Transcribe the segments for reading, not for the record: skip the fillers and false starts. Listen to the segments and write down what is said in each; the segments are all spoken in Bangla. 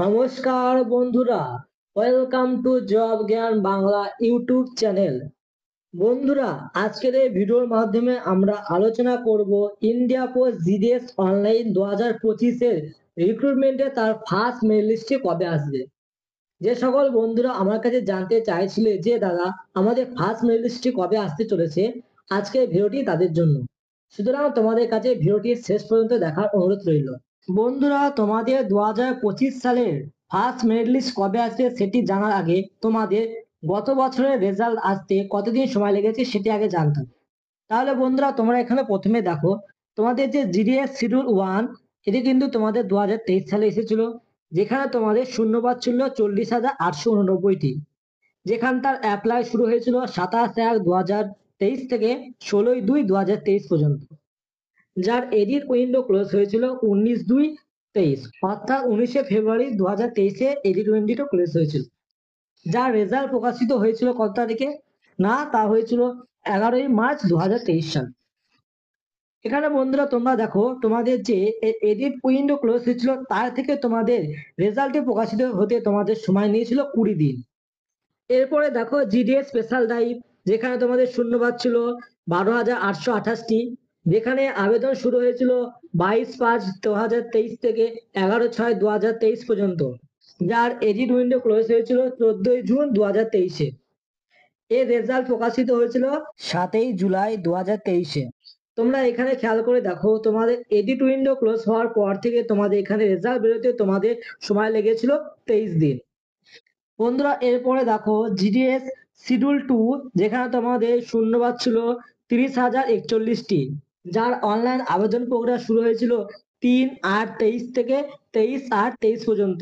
নমস্কার বন্ধুরা, ওয়েলকাম টু জব জ্ঞান বাংলা ইউটিউব চ্যানেল। বন্ধুরা, আজকের এই ভিডিওর মাধ্যমে আমরা আলোচনা করব ইন্ডিয়া পোস্ট জিডিএস অনলাইন 2025-এর রিক্রুটমেন্টে তার ফার্স্ট মেরিট লিস্টে কবে আসবে। যে সকল বন্ধুরা আমার কাছে জানতে চাইছিলে যে দাদা আমাদের ফার্স্ট মেরিট লিস্টটি কবে আসতে চলেছে, আজকের ভিডিওটি তাদের জন্য। সুতরাং তোমাদের কাছে ভিডিওটি শেষ পর্যন্ত দেখার অনুরোধ রইল। বন্ধুরা, তোমাদের 2025 সালের ফার্স্ট মেরিট লিস্ট কবে আসবে সেটি জানার আগে তোমাদের গত বছরের রেজাল্ট আসতে কতদিন সময় লেগেছে সেটি আগে জানতে হবে। তাহলে বন্ধুরা, তোমরা এখানে প্রথমে দেখো, তোমাদের যে জিডিএস শিডিউল 1 এটি কিন্তু তোমাদের 2023 সালে এসেছিল, যেখানে তোমাদের শূন্যপদ ছিল 40,889টি, যেখানে তার অ্যাপ্লাই শুরু হয়েছিল 27/1/2023 থেকে 16/2/2023 পর্যন্ত, যার এডিট উইন্ডো ক্লোজ হয়েছিল 19/2/23, অর্থাৎ 19শে ফেব্রুয়ারি 2023-এ এডিট উইন্ডোটা ক্লোজ হয়েছিল। যার রেজাল্ট প্রকাশিত হয়েছিল কত তারিখে? না, তা হয়েছিল 11ই মার্চ 2023 সাল। এখানে বন্ধুরা তোমরা দেখো, তোমাদের যে এডিট উইন্ডো ক্লোজ হয়েছিল তার থেকে তোমাদের রেজাল্টে প্রকাশিত হতে তোমাদের সময় নিয়েছিল 20 দিন। এরপরে দেখো জিডিএস স্পেশাল ড্রাইভ, যেখানে তোমাদের শূন্যপদ ছিল 12,828টি, যেখানে আবেদন শুরু হয়েছিল 22/5/2023 থেকে 11/6/2023 পর্যন্ত, যার এডিট উইন্ডো ক্লোজ হয়েছিল 14ই জুন 2023-এ। এর রেজাল্ট প্রকাশিত হয়েছিল 7ই জুলাই 2023-এ। তোমরা এখানে খেয়াল করে দেখো, তোমাদের এডিট উইন্ডো ক্লোজ হওয়ার পর থেকে তোমাদের এখানে রেজাল্ট বেরোতে তোমাদের সময় লেগেছিল 23 দিন। বন্ধুরা, এরপরে দেখো জিডিএস শিডিউল 2, যেখানে তোমাদের শূন্যপদ ছিল 30,041টি, যার অনলাইন আবেদন প্রক্রিয়া শুরু হয়েছিল 3/8/23 থেকে 23/8/23 পর্যন্ত,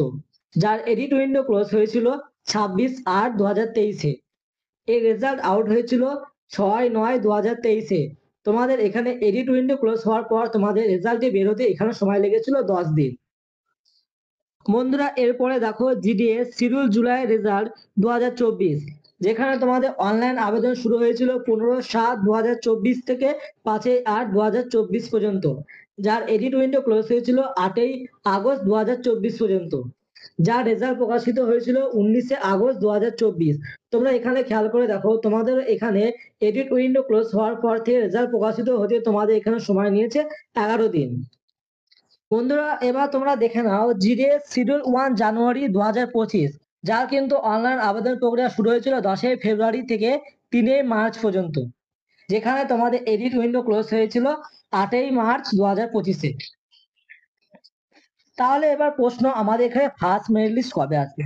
যার এডিট উইন্ডো ক্লোজ হয়েছিল 26/8/2023-এ। এর রেজাল্ট আউট হয়েছিল 6/9/2023-এ। তোমাদের এখানে এডিট উইন্ডো ক্লোজ হওয়ার পর তোমাদের রেজাল্টে বেরোতে এখানে সময় লেগেছিল 10 দিন। বন্ধুরা, এরপরে দেখো জিডিএস শিডিউল জুলাই রেজাল্ট 2024, যেখানে তোমাদের অনলাইন আবেদন শুরু হয়েছিল 15/7/2024 থেকে 5/8/2024 পর্যন্ত, যার এডিট উইন্ডো ক্লোজ হয়েছিল 8ই আগস্ট 2024 পর্যন্ত, যার রেজাল্ট প্রকাশিত হয়েছিল 19শে আগস্ট 2024। তোমরা এখানে খেয়াল করে দেখো, তোমাদের এখানে এডিট উইন্ডো ক্লোজ হওয়ার পর থেকে রেজাল্ট প্রকাশিত হতে তোমাদের এখানে সময় নিয়েছে 11 দিন। বন্ধুরা, এবার তোমরা দেখে নাও জিডিএস শিডিউল 1 জানুয়ারি 2025, যার কিন্তু অনলাইন আবেদন প্রক্রিয়া শুরু হয়েছিল 10ই ফেব্রুয়ারি থেকে 3ই মার্চ পর্যন্ত, যেখানে তোমাদের এডিট উইন্ডো ক্লোজ হয়েছিল 8ই মার্চ 2025-এ। তাহলে এবার প্রশ্ন, আমাদের এখানে ফার্স্ট মেরিট লিস্ট কবে আসবে?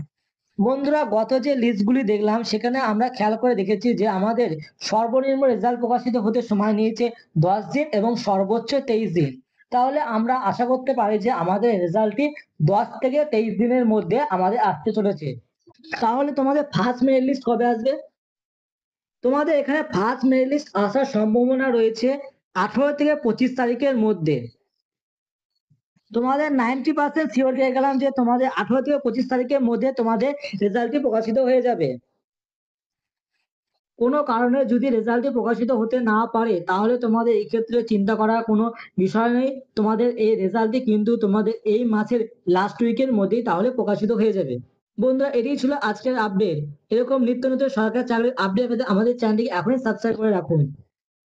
বন্ধুরা, গত যে লিস্টগুলি দেখলাম সেখানে আমরা খেয়াল করে দেখেছি যে আমাদের সর্বনিম্ন রেজাল্ট প্রকাশিত হতে সময় নিয়েছে 10 দিন এবং সর্বোচ্চ 23 দিন। তাহলে আমরা আশা করতে পারি যে আমাদের রেজাল্টটি 10 থেকে 23 দিনের মধ্যে আমাদের আসতে চলেছে। তাহলে তোমাদের ফার্স্ট মেরিট লিস্ট কবে আসবে? তোমাদের এখানে ফার্স্ট মেরিট লিস্ট আসার সম্ভাবনা রয়েছে 18 থেকে 25 তারিখের মধ্যে। তোমাদের 90% শিওর হয়ে গেলাম যে তোমাদের 18 থেকে 25 তারিখের মধ্যে তোমাদের রেজাল্টটি প্রকাশিত হয়ে যাবে। কোনো কারণে যদি রেজাল্টটি প্রকাশিত হতে না পারে, তাহলে তোমাদের এই ক্ষেত্রে চিন্তা করার কোনো বিষয় নেই। তোমাদের এই রেজাল্টটি কিন্তু তোমাদের এই মাসের লাস্ট উইকের মধ্যেই তাহলে প্রকাশিত হয়ে যাবে। বন্ধুরা, এটাই ছিল আজকের আপডেট। এরকম নিত্য নতুন সরকারি চাকরির আপডেট পেতে আমাদের চ্যানেলটিকে এখনই সাবস্ক্রাইব করে রাখুন।